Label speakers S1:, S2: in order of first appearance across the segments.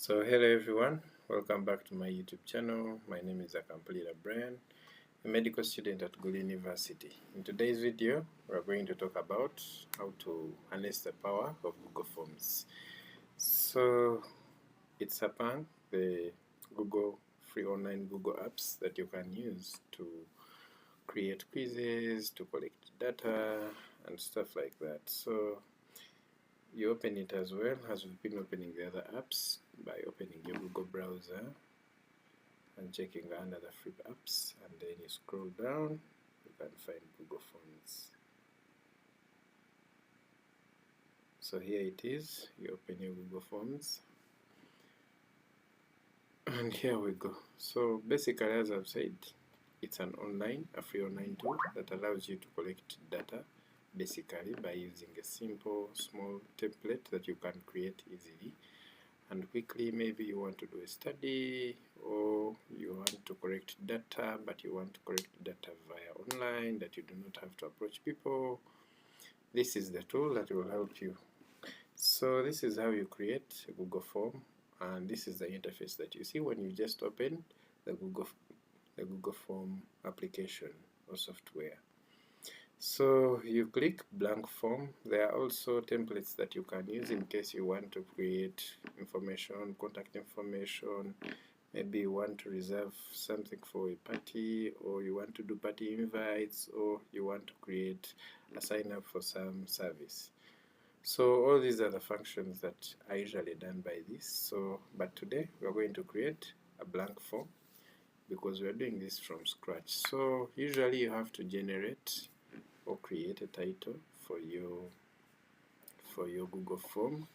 S1: So hello everyone, welcome back to my YouTube channel. My name is Akamplida Brian, a medical student at Gulu University. In today's video, we're going to talk about how to harness the power of Google Forms. So it's among the free online Google apps that you can use to create quizzes, to collect data and stuff like that. So you open it as well as we've been opening the other apps by opening your Google browser and checking under the free apps, and then you scroll down, you can find Google Forms. So here it is, you open your Google Forms and here we go. So basically, as I've said, it's a free online tool that allows you to collect data basically by using a simple small template that you can create easily and quickly. Maybe you want to do a study, or you want to collect data, but you want to collect data via online that you do not have to approach people. This is the tool that will help you. So this is how you create a Google form, and this is the interface that you see when you just open the Google Form application or software. So you click blank form. There are also templates that you can use in case you want to create information, contact information. Maybe you want to reserve something for a party, or you want to do party invites, or you want to create a sign up for some service. So all these are the functions that are usually done by this. But today we're going to create a blank form because we're doing this from scratch. So usually you have to generate or create a title for your Google form.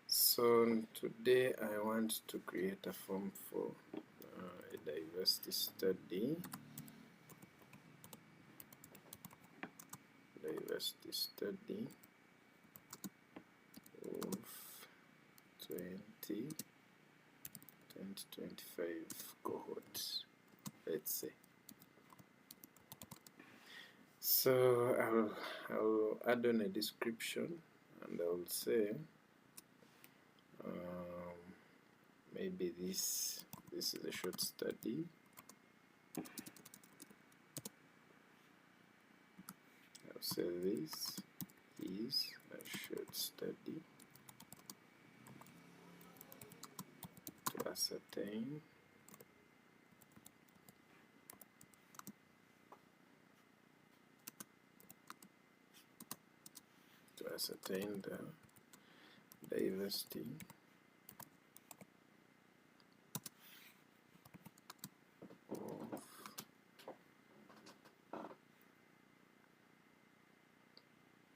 S1: So today I want to create a form for a diversity study. Of 2025 cohort, let's say. So I'll add on a description, and I will say maybe this is a short study. I'll say this is a short study to ascertain the diversity of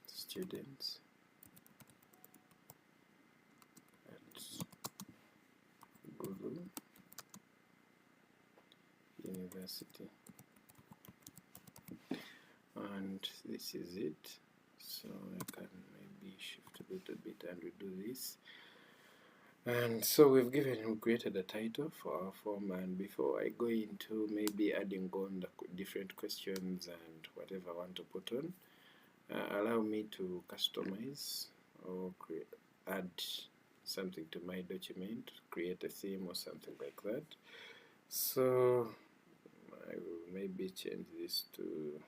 S1: students at Gulu University, and this is it. So I can maybe shift a little bit and redo this. And so we've created a title for our form, and before I go into maybe adding on the different questions and whatever I want to put on, allow me to customize or add something to my document, create a theme or something like that. So I will maybe change this to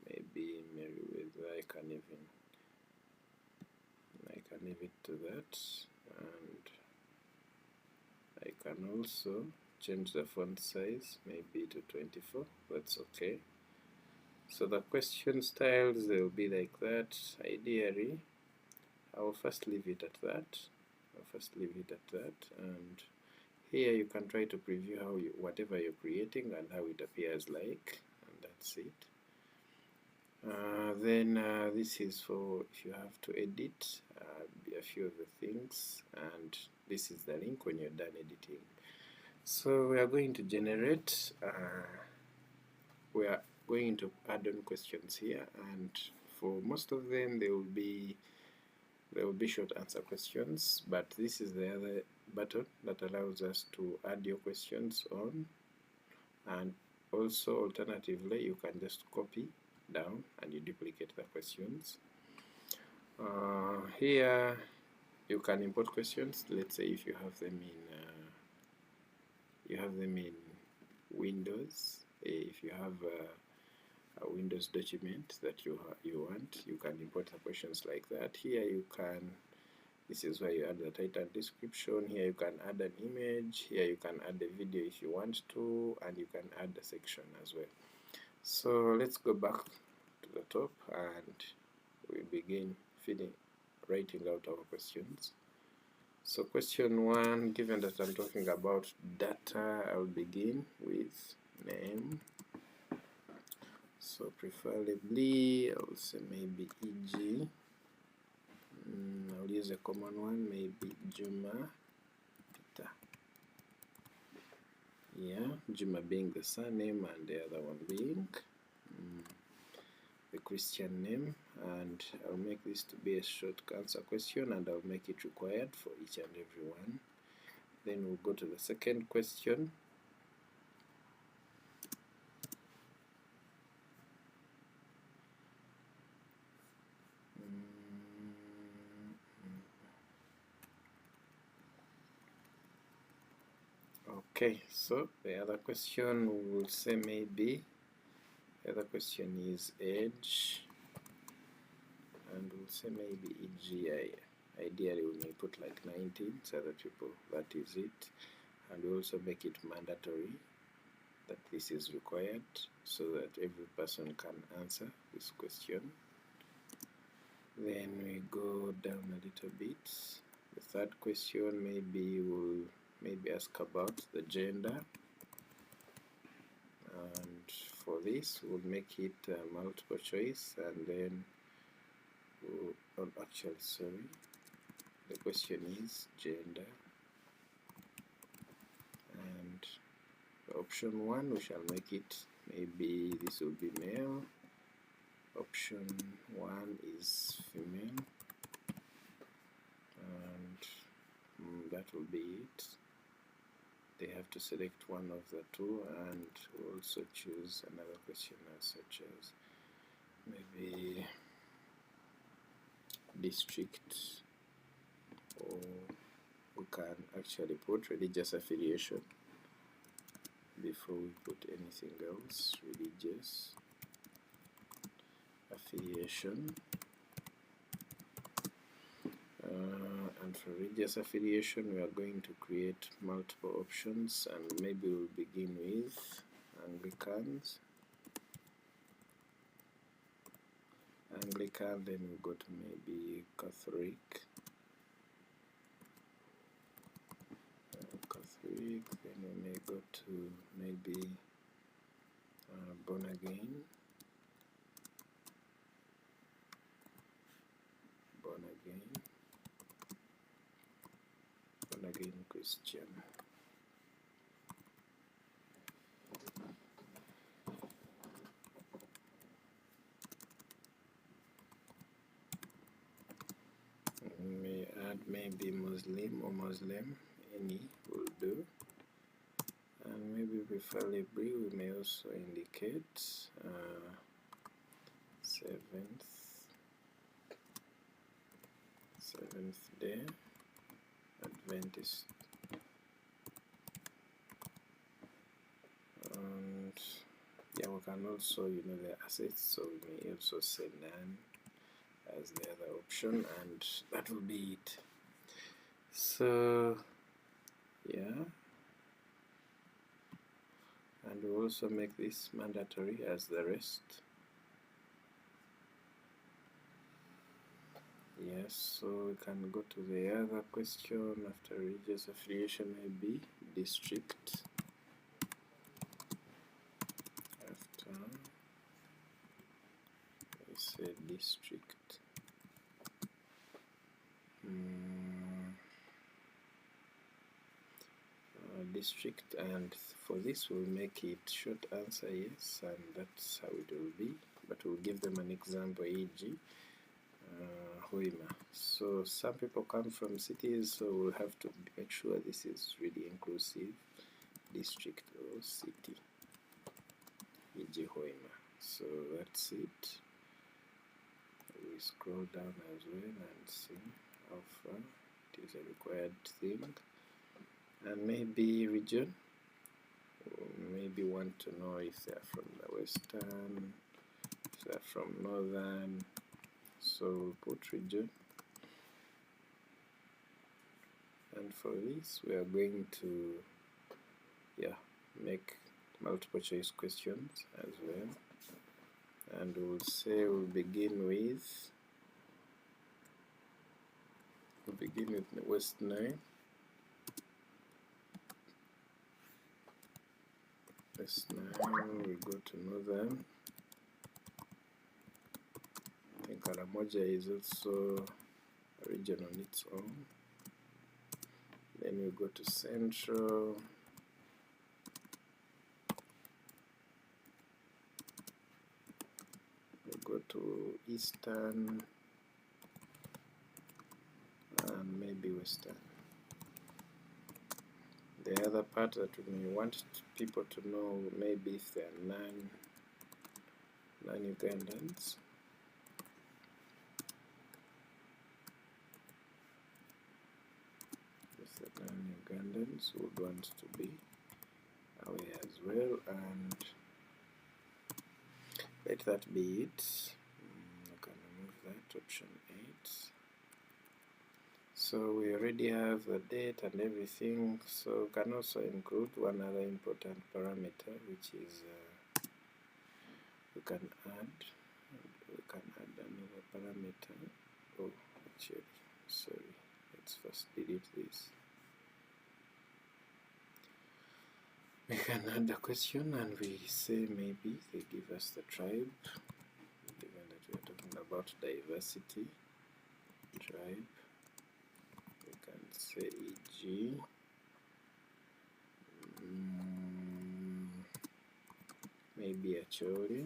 S1: maybe Meriwether. I can leave it to that, and I can also change the font size maybe to 24. That's okay. So the question styles, they will be like that. Ideally, I will first leave it at that. And here you can try to preview whatever you're creating and how it appears like, and that's it. Then this is for if you have to edit a few of the things, and this is the link when you're done editing. So we are going to generate, we are going to add on questions here, and for most of them there will be short answer questions, but this is the other button that allows us to add your questions on, and also alternatively you can just copy down and you duplicate the questions. Here you can import questions. Let's say if you have them in you have them in Windows, if you have a Windows document that you want, you can import the questions like that. Here you can, this is where you add the title and description. Here you can add an image. Here you can add a video if you want to, and you can add a section as well. So let's go back to the top and we begin writing out our questions. So question 1, given that I'm talking about data, I'll begin with name. So preferably I'll say maybe e.g. I'll use a common one, maybe Juma Peter. Yeah, Juma being the surname and the other one being the Christian name, and I'll make this to be a short answer question, and I'll make it required for each and every one. Then we'll go to the second question. Okay, so the other question we will say maybe, the other question is age, and we'll say maybe EGI. Ideally we may put like 19 so that people, that is it, and we also make it mandatory that this is required so that every person can answer this question. Then we go down a little bit. The third question, maybe we'll ask about the gender, and for this we'll make it multiple choice, and then the question is gender, and option 1 we shall make it, maybe this will be male, option 1 is female, and that will be it. They have to select one of the two, and we'll also choose another question such as maybe district, or we can actually put religious affiliation before we put anything else. Religious affiliation, and for religious affiliation we are going to create multiple options, and maybe we'll begin with Anglicans, then we'll go to maybe Catholic, then we may go to maybe born again, Christian. We may add maybe Muslim or Muslim, any will do, and maybe preferably we may also indicate Seventh Day Adventist, and yeah, we can also, the assets, so we may also say none as the other option, and that will be it. So yeah, and we also make this mandatory as the rest. Yes, so we can go to the other question after religious affiliation, maybe district. After we say district, district, and for this we'll make it short answer yes, and that's how it will be, but we'll give them an example, e.g. Hoima. So some people come from cities, so we'll have to make sure this is really inclusive, district or city, e.g. Hoima. So that's it. We scroll down as well and see how far it is a required thing, and maybe region. maybe want to know if they are from the western, if they are from northern, so we'll put region. And for this we are going to make multiple choice questions as well, and we'll say we'll begin with West Nile. West Nile, we go to northern. I think Karamoja is also a region on its own. Then we go to central. We go to eastern and maybe western. The other part that we may want people to know, maybe if they are non-Ugandans. If the non-Ugandans would want to be aware as well, and let that be it. I can remove that, option 8. So we already have the date and everything, so we can also include one other important parameter, which is we can add another parameter. Oh, actually, sorry, let's first delete this. We can add a question and we say maybe they give us the tribe, given that we are talking about diversity. Tribe, we can say e.g. Maybe Acholi,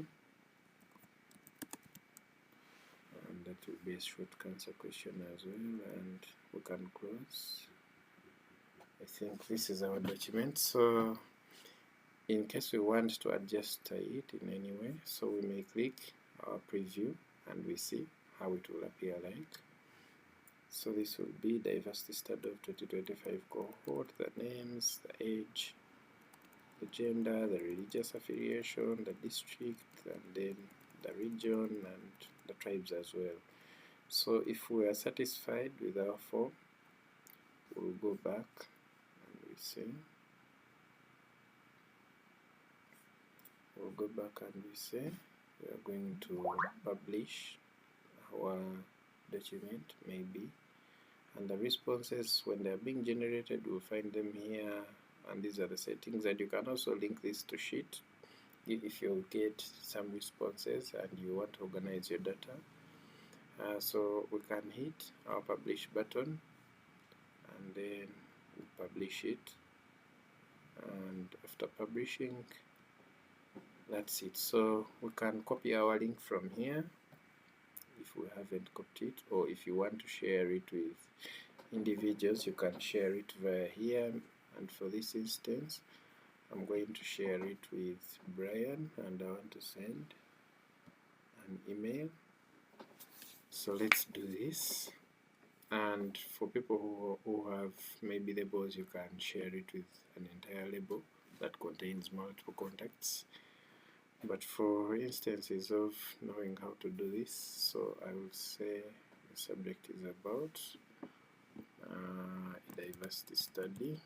S1: and that will be a short answer question as well, and we can close. I think this is our document, so in case we want to adjust it in any way, so we may click our preview and we see how it will appear like. So this will be diversity study of 2025 cohort, the names, the age, the gender, the religious affiliation, the district, and then the region and the tribes as well. So if we are satisfied with our form, we'll go back and we say, we are going to publish our document maybe, and the responses, when they are being generated, we'll find them here, and these are the settings. And you can also link this to Sheet if you get some responses and you want to organize your data. So we can hit our publish button and then we publish it, and after publishing, that's it. So we can copy our link from here if we haven't copied it, or if you want to share it with individuals, you can share it via here. And for this instance, I'm going to share it with Brian, and I want to send an email. So let's do this. And for people who have maybe labels, you can share it with an entire label that contains multiple contacts. But for instances of knowing how to do this, so I will say the subject is about diversity study,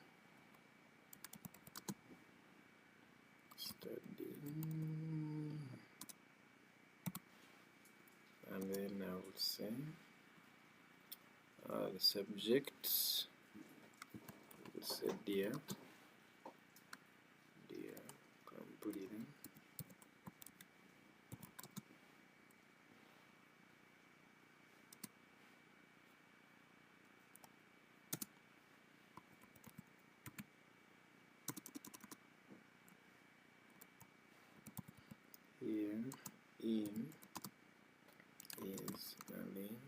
S1: and then I will say the subject, we'll say dear completing here in is a link,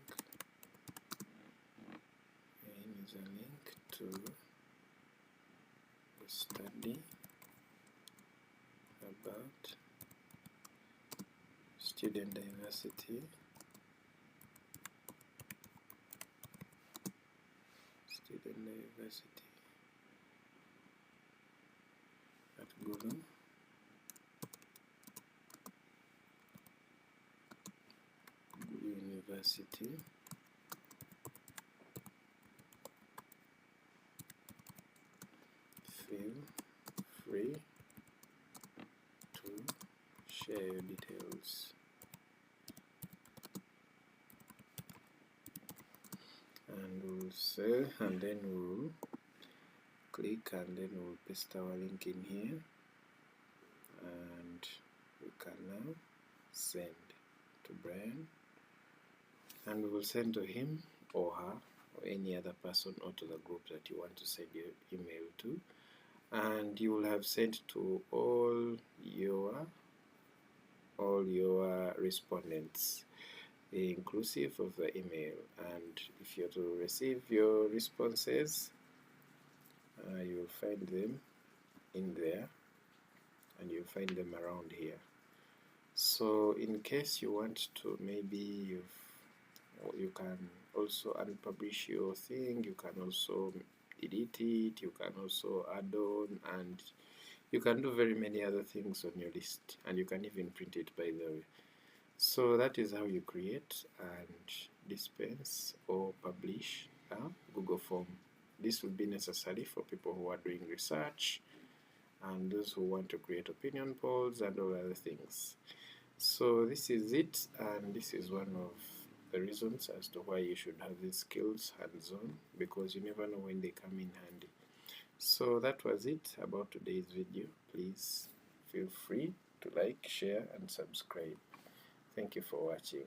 S1: to the study about student diversity, at Google University. Feel free to share your details. And we'll say, and then we'll click, and then we'll paste our link in here, and we can now send to Brian, and we will send to him or her or any other person or to the group that you want to send your email to, and you will have sent to all your respondents, inclusive of the email. And if you're to receive your responses, you will find them in there, and you'll find them around here. So in case you want to, maybe you can also unpublish your thing, you can also delete it, you can also add on, and you can do very many other things on your list, and you can even print it, by the way. So that is how you create and dispense or publish a Google form. This will be necessary for people who are doing research and those who want to create opinion polls and all other things. So this is it, and this is one of the reasons as to why you should have these skills hands-on, because you never know when they come in handy. So that was it about today's video. Please feel free to like, share, and subscribe. Thank you for watching.